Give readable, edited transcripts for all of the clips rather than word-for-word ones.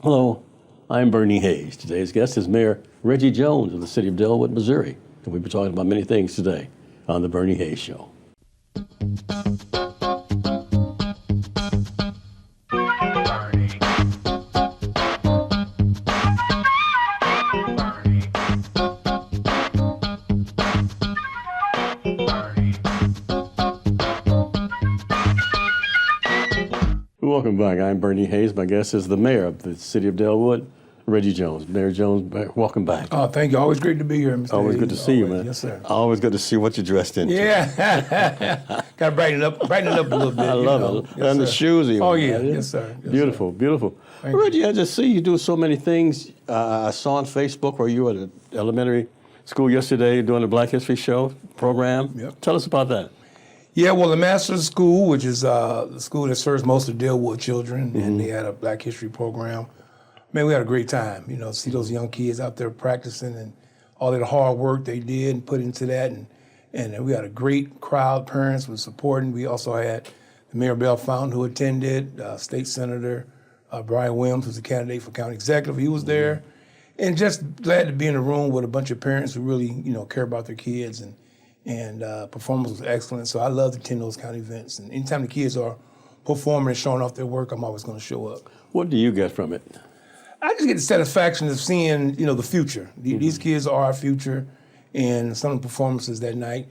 Hello, I'm Bernie Hayes. Today's guest is Mayor Reggie Jones of the city of Dellwood, Missouri. And we'll be talking about many things today on The Bernie Hayes Show. Welcome back. I'm Bernie Hayes. My guest is the mayor of the city of Dellwood, Reggie Jones. Mayor Jones, welcome back. Oh, thank you. Always great to be here, Mr. Always Hayes. good to see you, man. Yes, sir. Always good to see what you're dressed in. Yeah. Got to brighten it up a little bit. I love it. Yes, And the sir. shoes even. Oh, yeah. Yes, sir. Yes, Beautiful, sir. beautiful. Thank Reggie, I just see you do so many things. I saw on Facebook where you were at an elementary school yesterday doing the Black History Show program. Yep. Tell us about that. Yeah, well, the Master's School, which is the school that serves most of Dellwood children, and they had a Black History program. Man, we had a great time, see those young kids out there practicing and all that hard work they did and put into that. And we had a great crowd, parents were supporting. We also had the Mayor Bell Fountain who attended, State Senator Brian Williams, who's a candidate for county executive. He was there. And just glad to be in a room with a bunch of parents who really, care about their kids. And performance was excellent. So I love to attend those kind of events. And anytime the kids are performing and showing off their work, I'm always going to show up. What do you get from it? I just get the satisfaction of seeing, the future. These kids are our future. And some of the performances that night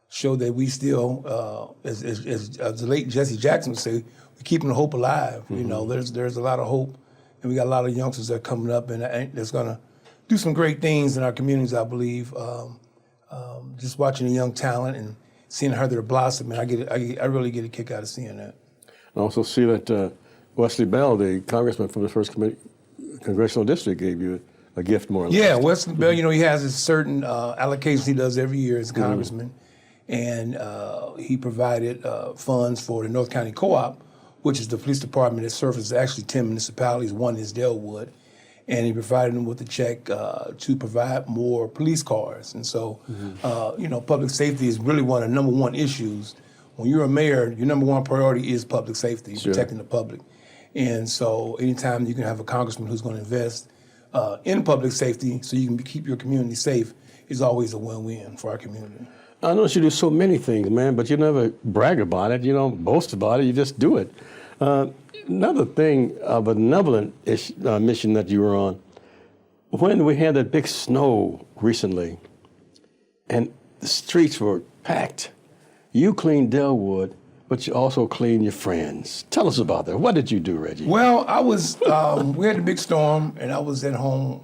show that we still, as the late Jesse Jackson would say, we're keeping the hope alive. There's a lot of hope. And we got a lot of youngsters that are coming up and that's going to do some great things in our communities, I believe. Just watching the young talent and seeing how they're blossoming, I really get a kick out of seeing that. I also see that Wesley Bell, the congressman from the first congressional district, gave you a gift more or less. Yeah, Wesley Bell, he has a certain allocation he does every year as a congressman. And he provided funds for the North County Co-op, which is the police department that serves actually 10 municipalities. One is Dellwood. And he provided them with a check to provide more police cars. And so, public safety is really one of the number one issues. When you're a mayor, your number one priority is public safety, Sure. protecting the public. And so anytime you can have a congressman who's going to invest in public safety so you can keep your community safe is always a win-win for our community. I know you do so many things, man, but you never brag about it. You don't boast about it. You just do it. Another thing, a benevolent mission that you were on, when we had that big snow recently and the streets were packed, you cleaned Dellwood, but you also cleaned your friends. Tell us about that. What did you do, Reggie? Well, I was, we had a big storm and I was at home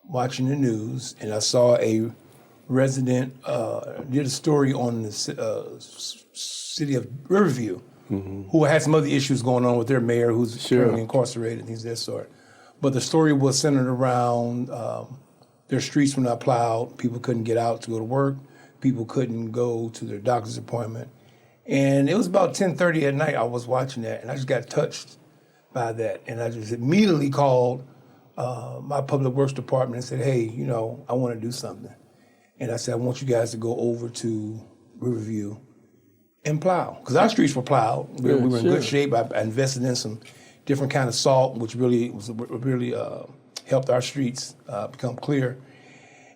watching the news and I saw a resident did a story on the city of Riverview, who had some other issues going on with their mayor who's currently incarcerated, things of that sort. But the story was centered around their streets were not plowed, people couldn't get out to go to work, people couldn't go to their doctor's appointment. And it was about 10:30 at night I was watching that, and I just got touched by that. And I just immediately called my public works department and said, hey, I want to do something. And I said, I want you guys to go over to Riverview and plow, because our streets were plowed. We were in good shape. I invested in some different kind of salt, which really helped our streets become clear.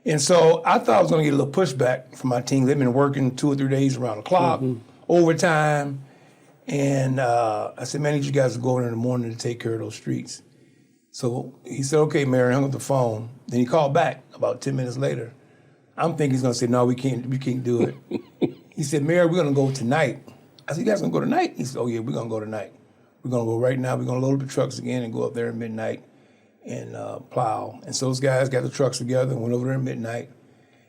And so I thought I was going to get a little pushback from my team. They've been working 2 or 3 days around the clock, overtime. And I said, man, I need you guys to go in the morning to take care of those streets. So he said, okay, Mayor, I hung up the phone. Then he called back about 10 minutes later. I'm thinking he's going to say, no, we can't do it. He said, Mayor, we're going to go tonight. I said, you guys going to go tonight? He said, oh, yeah, we're going to go tonight. We're going to go right now. We're going to load up the trucks again and go up there at midnight and plow. And so those guys got the trucks together and went over there at midnight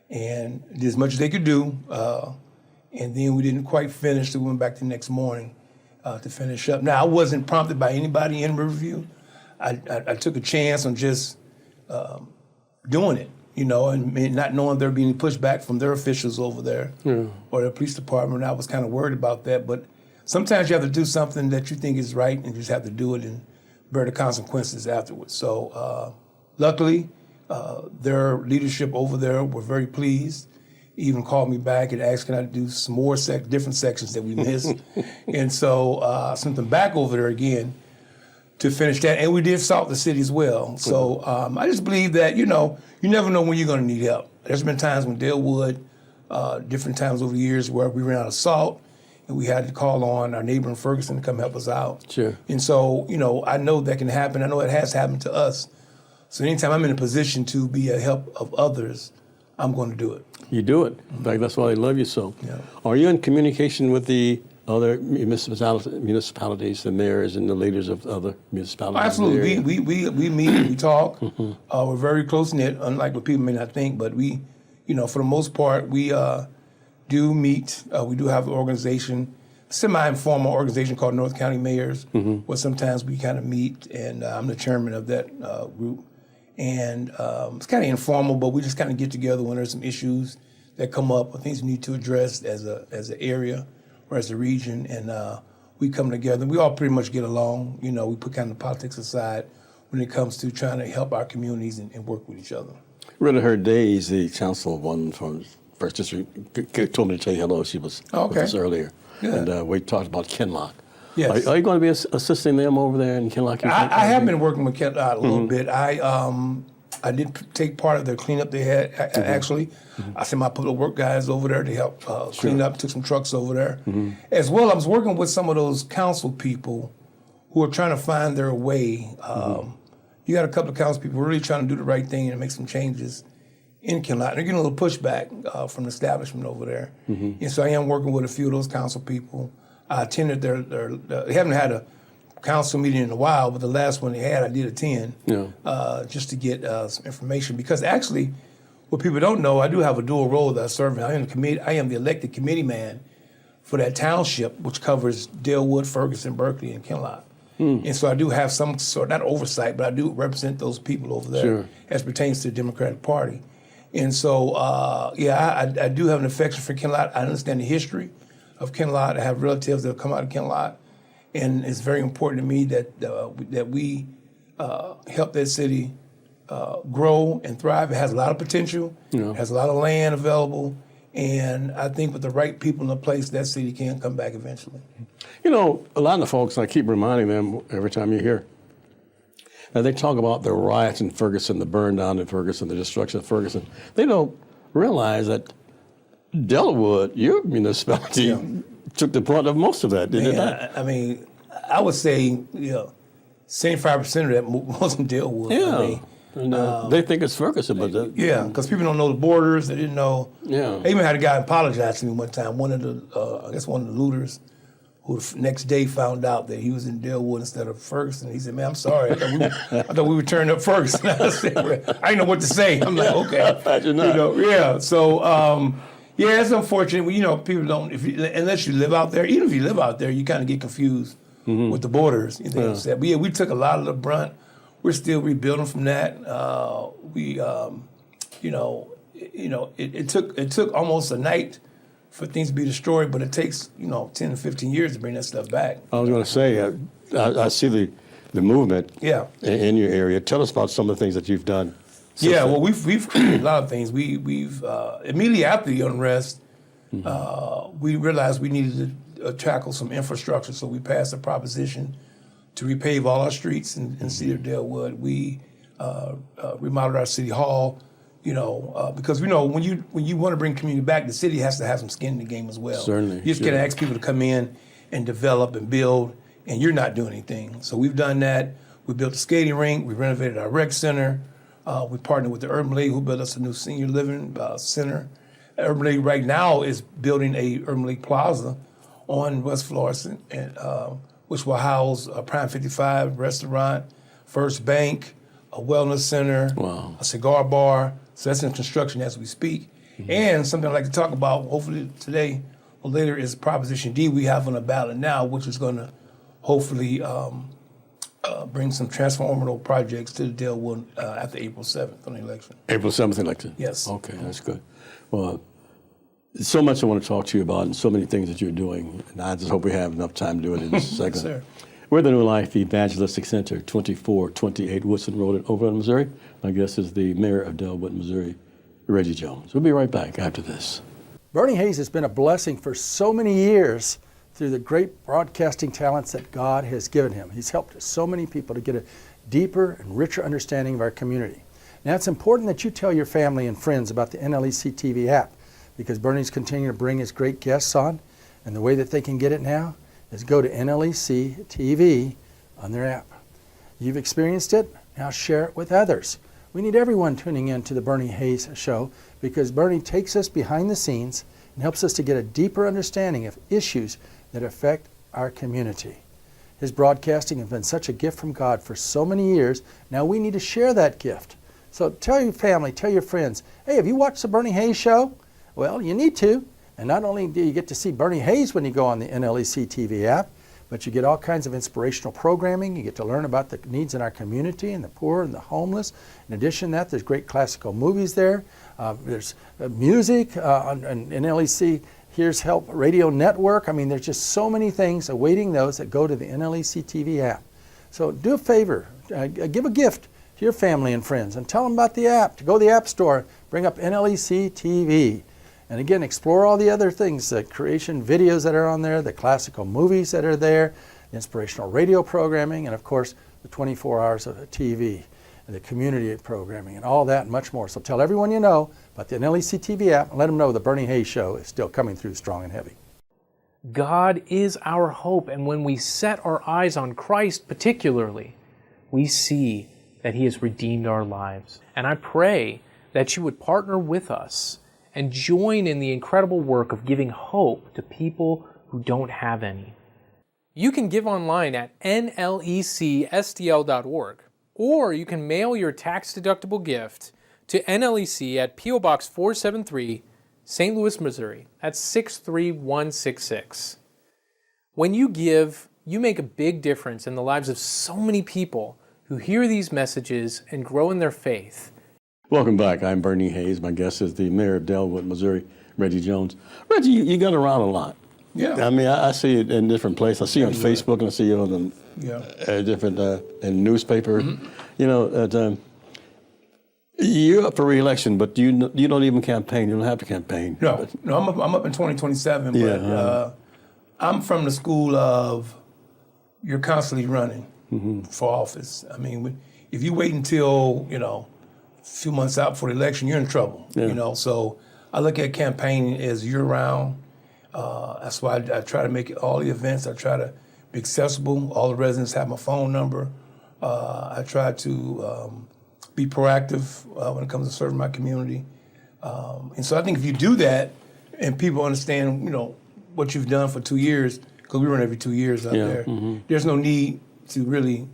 and did as much as they could do. And then we didn't quite finish, so we went back the next morning to finish up. Now, I wasn't prompted by anybody in Riverview. I took a chance on just doing it. And not knowing there being pushback from their officials over there or the police department. I was kind of worried about that. But sometimes you have to do something that you think is right and you just have to do it and bear the consequences afterwards. So luckily, their leadership over there were very pleased. Even called me back and asked, can I do some more different sections that we missed? And so I sent them back over there again. to finish that. And we did salt the city as well. So I just believe that, you never know when you're going to need help. There's been times when Dellwood, different times over the years where we ran out of salt and we had to call on our neighbor in Ferguson to come help us out. Sure. And so, I know that can happen. I know it has happened to us. So anytime I'm in a position to be a help of others, I'm going to do it. You do it. In fact, that's why they love you so. Yeah. Are you in communication with the other municipalities, the mayors and the leaders of other municipalities? Absolutely. We meet, we talk. We're very close-knit, unlike what people may not think, but we, for the most part, we do meet. We do have an organization, semi-informal organization called North County Mayors, where sometimes we kind of meet, and I'm the chairman of that group. And it's kind of informal, but we just kind of get together when there's some issues that come up or things we need to address as an area or as a region, and we come together. We all pretty much get along. We put kind of politics aside when it comes to trying to help our communities and work with each other. Rita Hurd Days, the councilwoman from First District, told me to tell you hello. She was with us earlier. Good. And we talked about Kinloch. Yes. Are you going to be assisting them over there in Kinloch? I have been working with Kinloch a little bit. I did take part of the cleanup they had, actually. I sent my public work guys over there to help clean up, took some trucks over there. As well, I was working with some of those council people who are trying to find their way. You got a couple of council people really trying to do the right thing and make some changes in Kinloch. They're getting a little pushback from the establishment over there. And so I am working with a few of those council people. I attended they haven't had a council meeting in a while, but the last one they had, I did attend just to get some information. Because actually, what people don't know, I do have a dual role that I serve in. I am the elected committee man for that township, which covers Dellwood, Ferguson, Berkeley, and Kinloch. And so I do have some sort, not oversight, but I do represent those people over there as pertains to the Democratic Party. And so, I do have an affection for Kinloch. I understand the history of Kinloch. I have relatives that have come out of Kinloch. And it's very important to me that we help that city grow and thrive. It has a lot of potential. It has a lot of land available. And I think with the right people in the place, that city can come back eventually. A lot of the folks, I keep reminding them every time you're here, that they talk about the riots in Ferguson, the burn down in Ferguson, the destruction of Ferguson. They don't realize that Dellwood, your municipality, took the brunt of most of that, didn't it not? I mean, I would say, 75% of that wasn't Dellwood. They think it's Ferguson, but because people don't know the borders. They didn't know. Yeah. I even had a guy apologize to me one time. One of the looters, who the next day found out that he was in Dellwood instead of Ferguson. He said, "Man, I'm sorry. I thought we were turning up Ferguson." I said, I didn't know what to say. I'm like, okay. So. It's unfortunate. People don't. Unless you live out there, even if you live out there, you kind of get confused with the borders. But we took a lot of the brunt. We're still rebuilding from that. It took almost a night for things to be destroyed, but it takes 10 to 15 years to bring that stuff back. I was going to say, I see the movement in your area. Tell us about some of the things that you've done. Well, we've created a lot of things. We've immediately after the unrest, we realized we needed to tackle some infrastructure, so we passed a proposition to repave all our streets in the city of Dellwood. We remodeled our city hall, because when you want to bring community back, the city has to have some skin in the game as well. Certainly. You just can't ask people to come in and develop and build, and you're not doing anything. So we've done that. We built a skating rink. We renovated our rec center. We partnered with the Urban League, who built us a new senior living center. Urban League right now is building a Urban League Plaza on West Florissant, which will house a Prime 55 restaurant, First Bank, a wellness center, a cigar bar. So that's in construction as we speak. And something I'd like to talk about, hopefully today or later, is Proposition D we have on the ballot now, which is going to hopefully bring some transformational projects to the Dellwood after April 7th on the election. April 7th election? Yes. Okay, that's good. Well, so much I want to talk to you about and so many things that you're doing, and I just hope we have enough time to do it in this segment. Yes, sir. We're the New Life Evangelistic Center, 2428 Woodson Road in Overland, Missouri. My guest is the mayor of Dellwood, Missouri, Reggie Jones. We'll be right back after this. Bernie Hayes has been a blessing for so many years through the great broadcasting talents that God has given him. He's helped so many people to get a deeper and richer understanding of our community. Now, it's important that you tell your family and friends about the NLEC TV app, because Bernie's continuing to bring his great guests on, and the way that they can get it now is go to NLEC TV on their app. You've experienced it, now share it with others. We need everyone tuning in to the Bernie Hayes Show, because Bernie takes us behind the scenes and helps us to get a deeper understanding of issues that affect our community. His broadcasting has been such a gift from God for so many years. Now we need to share that gift. So tell your family, tell your friends, hey, have you watched the Bernie Hayes Show? Well, you need to. And not only do you get to see Bernie Hayes when you go on the NLEC TV app, but you get all kinds of inspirational programming. You get to learn about the needs in our community and the poor and the homeless. In addition to that, there's great classical movies there. There's music on NLEC Here's Help Radio Network. I mean, there's just so many things awaiting those that go to the NLEC TV app. So do a favor, give a gift to your family and friends and tell them about the app. To go to the App Store, bring up NLEC TV. And again, explore all the other things, the creation videos that are on there, the classical movies that are there, the inspirational radio programming, and of course, the 24 hours of TV, and the community programming, and all that and much more. So tell everyone you know about the NLEC TV app, and let them know the Bernie Hayes Show is still coming through strong and heavy. God is our hope, and when we set our eyes on Christ particularly, we see that He has redeemed our lives. And I pray that you would partner with us and join in the incredible work of giving hope to people who don't have any. You can give online at nlecstl.org, or you can mail your tax-deductible gift to NLEC at P.O. Box 473, St. Louis, Missouri, at 63166. When you give, you make a big difference in the lives of so many people who hear these messages and grow in their faith. Welcome back. I'm Bernie Hayes. My guest is the mayor of Dellwood, Missouri, Reggie Jones. Reggie, you got around a lot. Yeah. I mean, I see it in different places. I see you on Facebook, and I see you on different in newspaper. Mm-hmm. You know, you're up for re-election, but you don't even campaign. You don't have to campaign. No, I'm up in 2027, but I'm from the school of you're constantly running for office. I mean, if you wait until, a few months out for the election, you're in trouble, So I look at campaigning as year-round. That's why I try to make it all the events. I try to be accessible. All the residents have my phone number. I try to be proactive when it comes to serving my community. And so I think if you do that and people understand, what you've done for 2 years, because we run every 2 years out there, there's no need to really,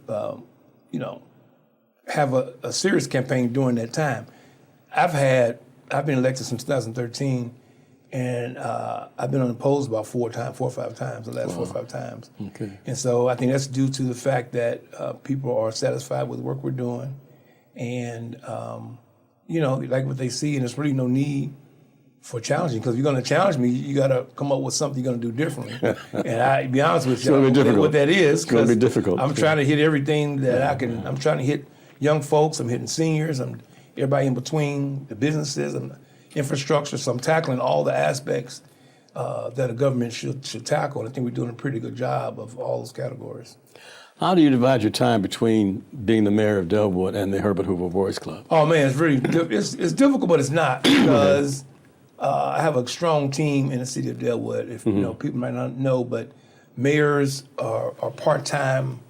have a serious campaign during that time. I've been elected since 2013, and I've been unopposed about 4 or 5 times, the last 4 or 5 times. Okay. And so I think that's due to the fact that people are satisfied with the work we're doing. And, like what they see, and there's really no need for challenging, because if you're going to challenge me, you got to come up with something you're going to do differently. And I be honest with you, I don't know what that is. It's going to be difficult. I'm trying to hit everything that I can. I'm trying to hit young folks. I'm hitting seniors. I'm everybody in between, the businesses and infrastructure. So I'm tackling all the aspects that a government should tackle. And I think we're doing a pretty good job of all those categories. How do you divide your time between being the mayor of Dellwood and the Herbert Hoover Boys Club? Oh man, it's really it's difficult, but it's not, because I have a strong team in the city of Dellwood. If people might not know, but mayors are part-time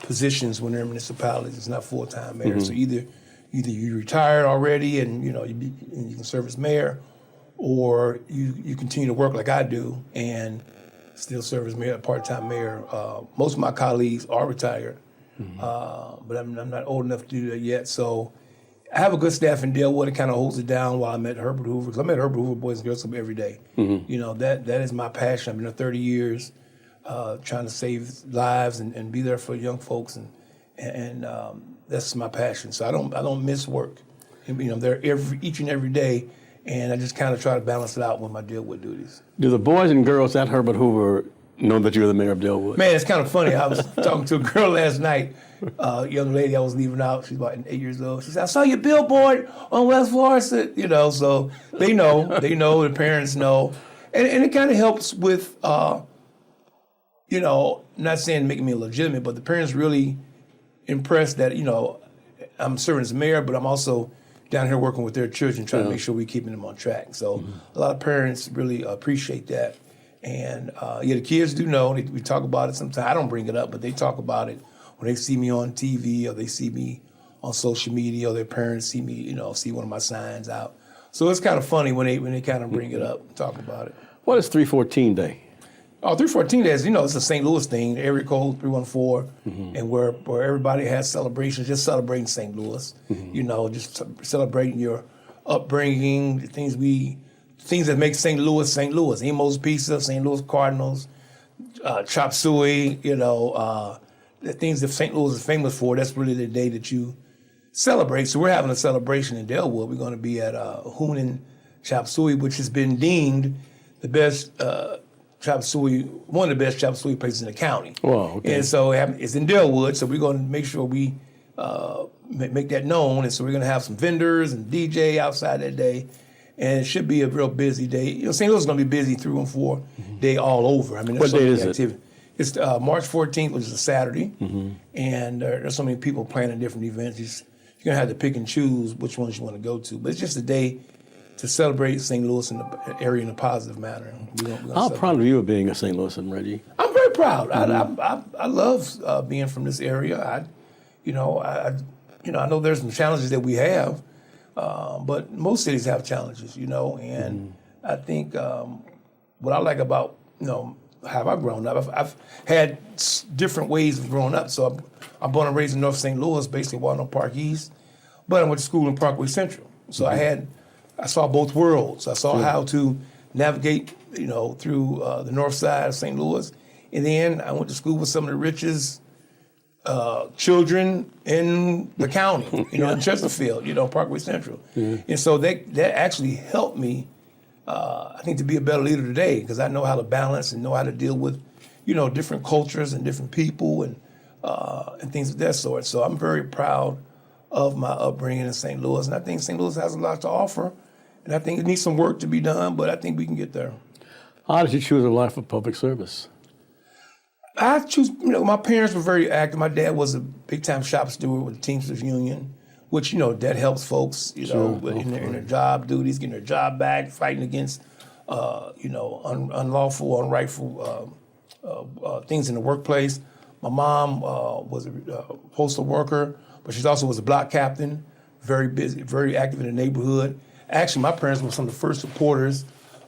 positions when they're in municipalities. It's not full-time mayors. So either you retired already and you can serve as mayor, or you continue to work like I do and still serve as mayor, part-time mayor. Most of my colleagues are retired, but I'm not old enough to do that yet. So I have a good staff in Dellwood. It kind of holds it down while I'm at Herbert Hoover, because I'm at Herbert Hoover Boys and Girls Club every day. That is my passion. I've been there 30 years, trying to save lives and be there for young folks, and that's my passion. So I don't miss work. I'm there each and every day, and I just kind of try to balance it out with my Dellwood duties. Do the boys and girls at Herbert Hoover know that you're the mayor of Dellwood? Man, it's kind of funny. I was talking to a girl last night, a young lady I was leaving out. She's about 8 years old. She said, "I saw your billboard on West Florissant." So they know, the parents know. And it kind of helps with not saying making me legitimate, but the parents really impressed that, I'm serving as mayor, but I'm also down here working with their children, trying to make sure we're keeping them on track. So a lot of parents really appreciate that. And the kids do know. We talk about it sometimes. I don't bring it up, but they talk about it when they see me on TV or they see me on social media or their parents see me, see one of my signs out. So it's kind of funny when they kind of bring it up and talk about it. What is 314 Day? Oh, 314 Days, it's a St. Louis thing, area code 314, and where everybody has celebrations, just celebrating St. Louis, just celebrating your upbringing, the things that make St. Louis, Emo's Pizza, St. Louis Cardinals, chop suey, the things that St. Louis is famous for. That's really the day that you celebrate. So we're having a celebration in Dellwood. We're going to be at Hoonan Chop Suey, which has been deemed the best chop suey, one of the best chop suey places in the county. Wow, okay. And so it's in Dellwood, so we're going to make sure we make that known. And so we're going to have some vendors and DJ outside that day. And it should be a real busy day. St. Louis is going to be busy 314 day all over. I mean, what so day many is it? activity. It's March 14th, which is a Saturday. And there's so many people planning different events. You're going to have to pick and choose which ones you want to go to. But it's just a day to celebrate St. Louis in the area in a positive manner. How proud of you of being a St. Louisan, Reggie? I'm very proud. I love being from this area. I know there's some challenges that we have, but most cities have challenges, and I think what I like about, how I've grown up, I've had different ways of growing up. So I'm born and raised in North St. Louis, basically Walnut Park East, but I went to school in Parkway Central. So I saw both worlds. I saw how to navigate, through the north side of St. Louis. And then I went to school with some of the richest children in the county, in Chesterfield, Parkway Central. And so that actually helped me, I think, to be a better leader today, because I know how to balance and know how to deal with, different cultures and different people and things of that sort. So I'm very proud of my upbringing in St. Louis. And I think St. Louis has a lot to offer. And I think it needs some work to be done, but I think we can get there. How did you choose a life of public service? I choose, my parents were very active. My dad was a big-time shop steward with the Teamsters Union, which, that helps folks, in their job duties, getting their job back, fighting against, unlawful, unrightful things in the workplace. My mom was a postal worker, but she also was a block captain, very busy, very active in the neighborhood. Actually, my parents were some of the first supporters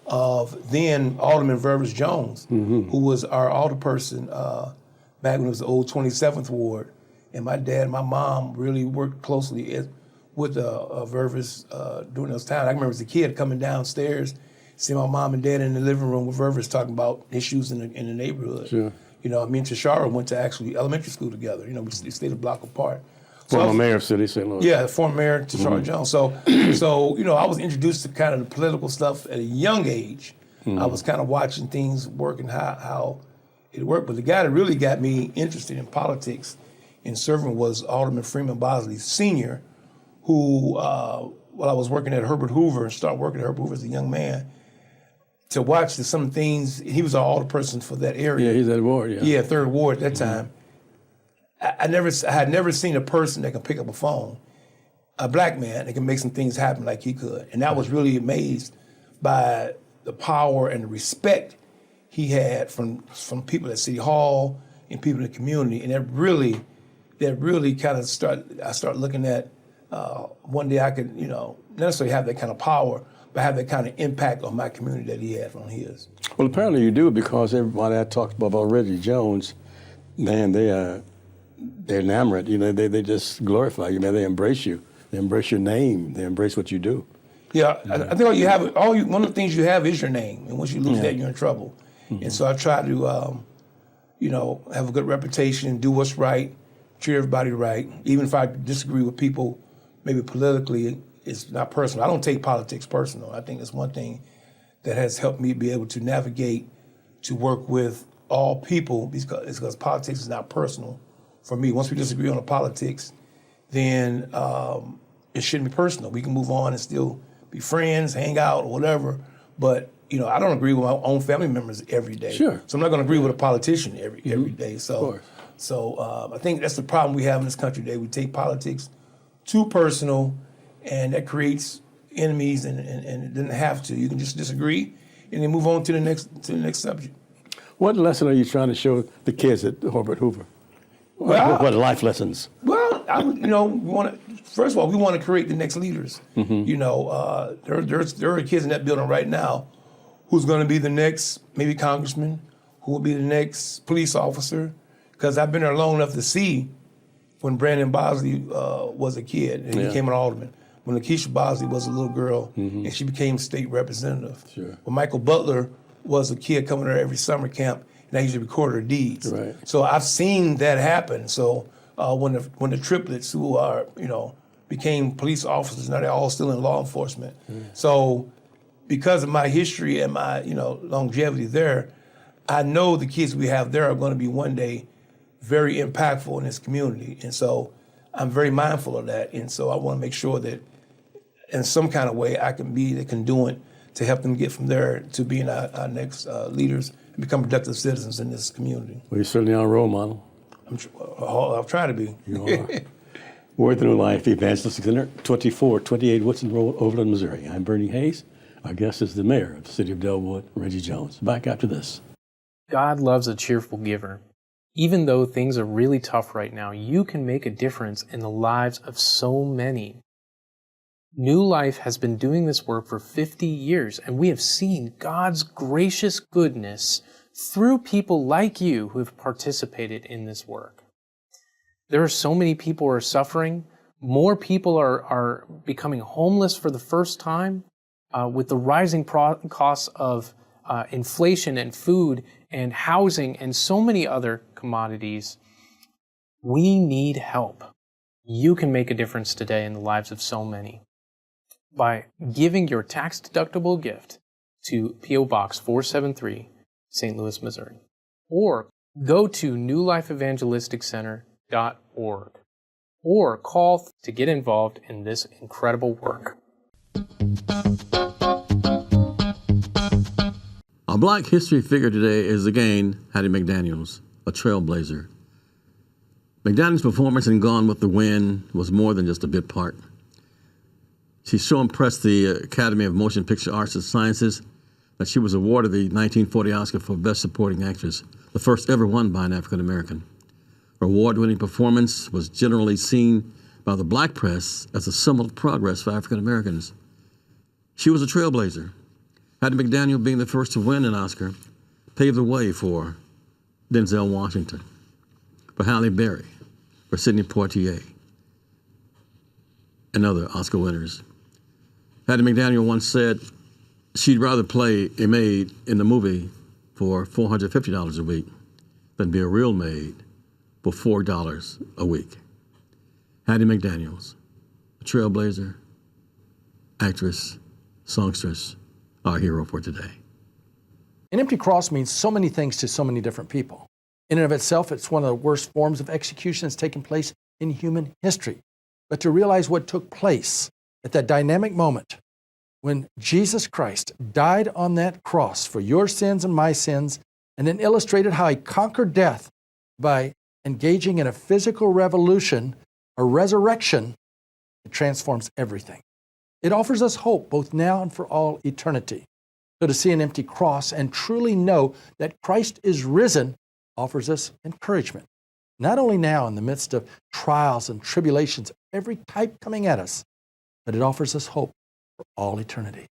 of then Alderman Reggie Jones, who was our alderperson back when it was the old 27th Ward. And my dad and my mom really worked closely with Vervis during those times. I remember as a kid coming downstairs, seeing my mom and dad in the living room with Vervis talking about issues in the neighborhood. Sure. Me and Tashara went to actually elementary school together. We stayed a block apart. Former mayor of City St. Louis. Yeah, the former mayor, Tashara Jones. So I was introduced to kind of the political stuff at a young age. I was kind of watching things work and how it worked. But the guy that really got me interested in politics and serving was Alderman Freeman Bosley Sr., who, while I was working at Herbert Hoover and started working at Herbert Hoover as a young man, to watch some of the things, he was an alderperson for that area. Yeah, he's that ward, yeah. Yeah, third ward at that time. I had never seen a person that can pick up a phone, a black man that can make some things happen like he could. And I was really amazed by the power and the respect he had from people at City Hall and people in the community. And that really kind of I started looking at one day I could, not necessarily have that kind of power, but have that kind of impact on my community that he had on his. Well, apparently you do, because everybody I talked about Reggie Jones, man, they're enamored. They just glorify you, man. They embrace you. They embrace your name. They embrace what you do. Yeah, I think one of the things you have is your name, and once you lose that, you're in trouble. And so I try to, have a good reputation, do what's right, treat everybody right. Even if I disagree with people, maybe politically, it's not personal. I don't take politics personal. I think it's one thing that has helped me be able to navigate, to work with all people, because politics is not personal for me. Once we disagree on the politics, then it shouldn't be personal. We can move on and still be friends, hang out, or whatever. But I don't agree with my own family members every day. Sure. So I'm not going to agree with a politician every day. course. So I think that's the problem we have in this country today. We take politics too personal, and that creates enemies, and it doesn't have to. You can just disagree and then move on to the next subject. What lesson are you trying to show the kids at Herbert Hoover? Well, What life lessons? Well, first of all, we want to create the next leaders. There are kids in that building right now who's going to be the next maybe congressman, who will be the next police officer, because I've been there long enough to see when Brandon Bosley was a kid and he became an alderman. When Lakeisha Bosley was a little girl and she became state representative. Sure. When Michael Butler was a kid coming there every summer camp, and I used to record her deeds. Right. So I've seen that happen. So when the triplets who are, became police officers, now they're all still in law enforcement. So because of my history and my, longevity there, I know the kids we have there are going to be one day very impactful in this community. And so I'm very mindful of that. And so I want to make sure that in some kind of way I can be the conduit to help them get from there to being our next leaders and become productive citizens in this community. Well, you're certainly our role model. I'll try to be. You are. Word Through Life Evangelistic Center, 2428 Woodson Road, Overland, Missouri. I'm Bernie Hayes. Our guest is the mayor of the city of Dellwood, Reggie Jones. Back after this. God loves a cheerful giver. Even though things are really tough right now, you can make a difference in the lives of so many. New Life has been doing this work for 50 years, and we have seen God's gracious goodness through people like you who have participated in this work. There are so many people who are suffering. More people are becoming homeless for the first time with the rising costs of inflation and food and housing and so many other commodities. We need help. You can make a difference today in the lives of so many by giving your tax-deductible gift to P.O. Box 473, St. Louis, Missouri. Or go to newlifeevangelisticcenter.org or call to get involved in this incredible work. Our Black history figure today is again Hattie McDaniels, a trailblazer. McDaniels' performance in Gone with the Wind was more than just a bit part. She so impressed the Academy of Motion Picture Arts and Sciences that she was awarded the 1940 Oscar for Best Supporting Actress, the first ever won by an African American. Her award-winning performance was generally seen by the Black press as a symbol of progress for African Americans. She was a trailblazer. Hattie McDaniel, being the first to win an Oscar, paved the way for Denzel Washington, for Halle Berry, for Sidney Poitier, and other Oscar winners. Hattie McDaniel once said she'd rather play a maid in the movie for $450 a week than be a real maid for $4 a week. Hattie McDaniels, a trailblazer, actress, songstress, our hero for today. An empty cross means so many things to so many different people. In and of itself, it's one of the worst forms of execution that's taken place in human history. But to realize what took place at that dynamic moment when Jesus Christ died on that cross for your sins and my sins, and then illustrated how he conquered death by engaging in a physical revolution, a resurrection, it transforms everything. It offers us hope both now and for all eternity. So to see an empty cross and truly know that Christ is risen offers us encouragement, not only now in the midst of trials and tribulations, every type coming at us, but it offers us hope for all eternity.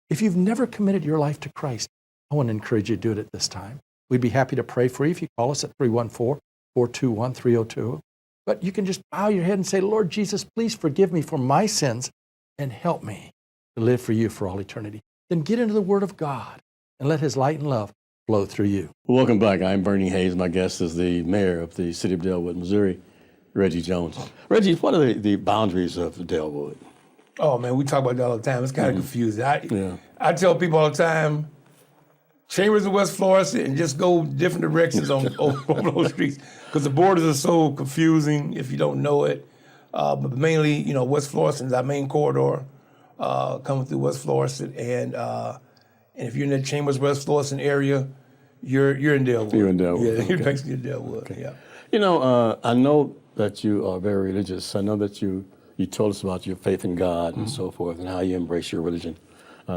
If you've never committed your life to Christ, I want to encourage you to do it at this time. We'd be happy to pray for you if you call us at 314-421-3020. But you can just bow your head and say, Lord Jesus, please forgive me for my sins and help me to live for you for all eternity. Then get into the Word of God and let His light and love flow through you. Welcome back. I'm Bernie Hayes. My guest is the mayor of the city of Dellwood, Missouri, Reggie Jones. Reggie, what are the boundaries of Dellwood? Oh, man, we talk about that all the time. It's kind of confusing. Yeah. I tell people all the time, Chambers of West Florissant, and just go different directions on those streets because the borders are so confusing if you don't know it. But mainly, West Florissant is our main corridor coming through West Florissant. And, And if you're in that Chambers, West Florissant area, you're in Dellwood. You're in Dellwood, Yeah, you're okay. basically in Dellwood. Yeah. You know, I know that you are very religious. I know that you told us about your faith in God and so forth, and how you embrace your religion.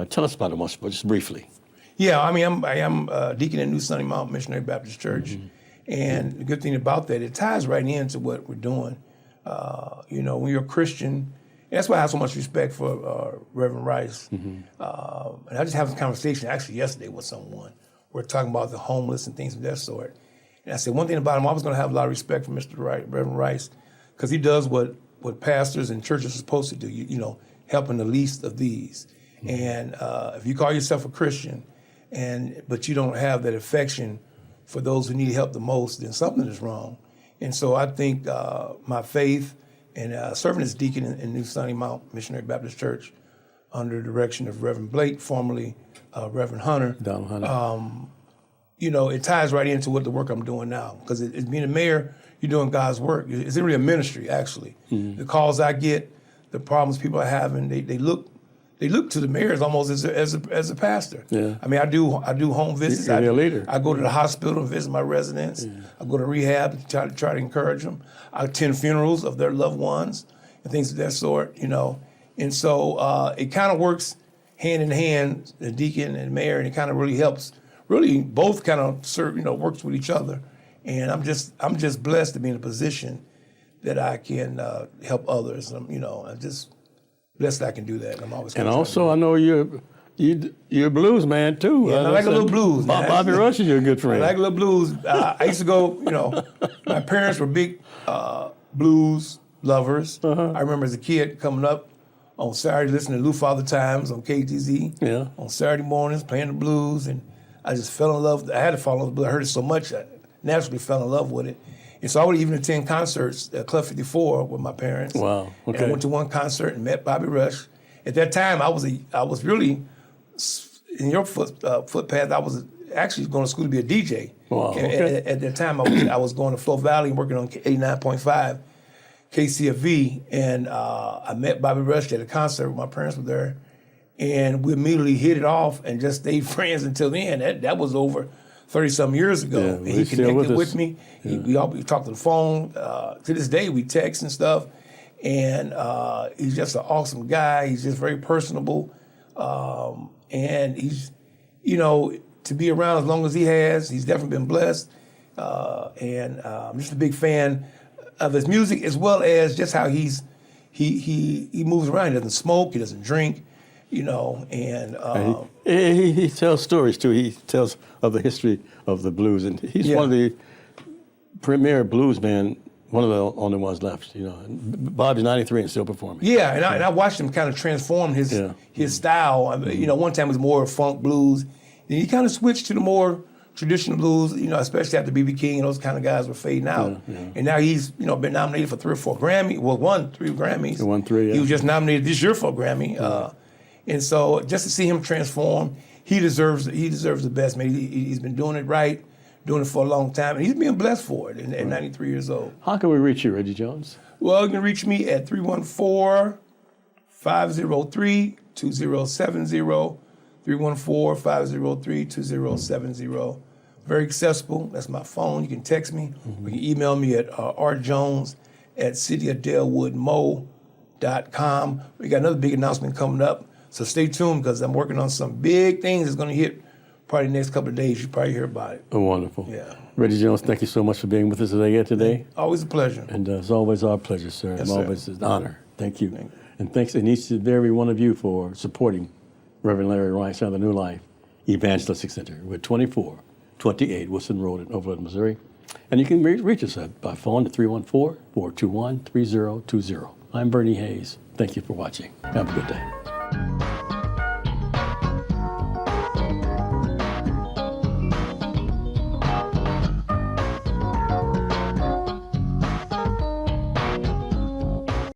Tell us about it once, but just briefly. Yeah, I mean, I am deacon at New Sunny Mount Missionary Baptist Church, and the good thing about that, it ties right into what we're doing. You know, when you're a Christian, that's why I have so much respect for Reverend Rice. And I just had a conversation actually yesterday with someone. We're talking about the homeless and things of that sort. And I said one thing about him, I was going to have a lot of respect for Mr. Reverend Rice, because he does what pastors and churches are supposed to do. You know, helping the least of these. And if you call yourself a Christian, but you don't have that affection for those who need help the most, then something is wrong. And so I think my faith and serving as deacon in New Sunny Mount Missionary Baptist Church under the direction of Reverend Blake, formerly Reverend Hunter, Donald Hunter. you know, it ties right into what the work I'm doing now. Because it's being a mayor, you're doing God's work. It's really a ministry, actually. The calls I get, the problems people are having, they look to the mayor almost as a pastor. Yeah. I mean, I do home visits. You're a leader. I go to the hospital and visit my residents. I go to rehab to try to encourage them. I attend funerals of their loved ones and things of that sort, you know. And so it kind of works hand in hand, the deacon and mayor, and it kind of really helps. Really, both kind of serve, you know, works with each other. And I'm just blessed to be in a position that I can help others. You know, I'm just blessed that I can do that. I'm always. And also, I know you're a blues man too. Yeah, I like a little blues. Man. Bobby Rush is your good friend. I like a little blues. I used to go. You know, my parents were big blues lovers. I remember as a kid coming up on Saturday listening to Lou Father Times on KTZ. Yeah. On Saturday mornings playing the blues, and I just fell in love. I had to fall in love, but I heard it so much, I naturally fell in love with it. And so I would even attend concerts at Club 54 with my parents. Wow, okay. And I went to one concert and met Bobby Rush. At that time, I was really in your footpath. I was actually going to school to be a DJ. Wow, okay. At that time, I was going to Flow Valley and working on 89.5 KCFV, and I met Bobby Rush at a concert. My parents were there, and we immediately hit it off and just stayed friends until the end. That was over 30-some years ago. Yeah, And he he's still connected with with me. We talked on the phone. To this day, we text and stuff. And he's just an awesome guy. He's just very personable. And he's, you know, to be around as long as he has, he's definitely been blessed. And I'm just a big fan of his music, as well as just how he moves around. He doesn't smoke. He doesn't drink. You know, and he tells stories too. He tells of the history of the blues, and he's one of the premier blues men, one of the only ones left. You know, Bob's 93 and still performing. Yeah, and I watched him kind of transform his style. I mean, you know, one time it was more funk blues, then he kind of switched to the more traditional blues. You know, especially after B.B. King and those kind of guys were fading out. And now he's, you know, been nominated for 3 or 4 Grammys. Well, won 3 Grammys. He won 3. Yeah. He was just nominated this year for a Grammy. And so just to see him transform, he deserves the best, man. He's been doing it right, doing it for a long time, and he's being blessed for it at 93 years old. How can we reach you, Reggie Jones? Well, you can reach me at 314-503-2070, 314-503-2070. Very accessible. That's my phone. You can text me. You can email me at rjones@cityofdellwoodmo.com. We got another big announcement coming up. So stay tuned, because I'm working on some big things that's going to hit probably the next couple of days. You'll probably hear about it. Oh, wonderful. Yeah. Reggie Jones, thank you so much for being with us today. Always a pleasure. And it's always our pleasure, sir. Yes, It's sir. always an honor. Thank you. And thanks to each and every one of you for supporting Reverend Larry Rice and the New Life Evangelistic Center. We're 2428 Wilson Road in Overland, Missouri. And you can reach us by phone at 314-421-3020. I'm Bernie Hayes. Thank you for watching. Have a good day.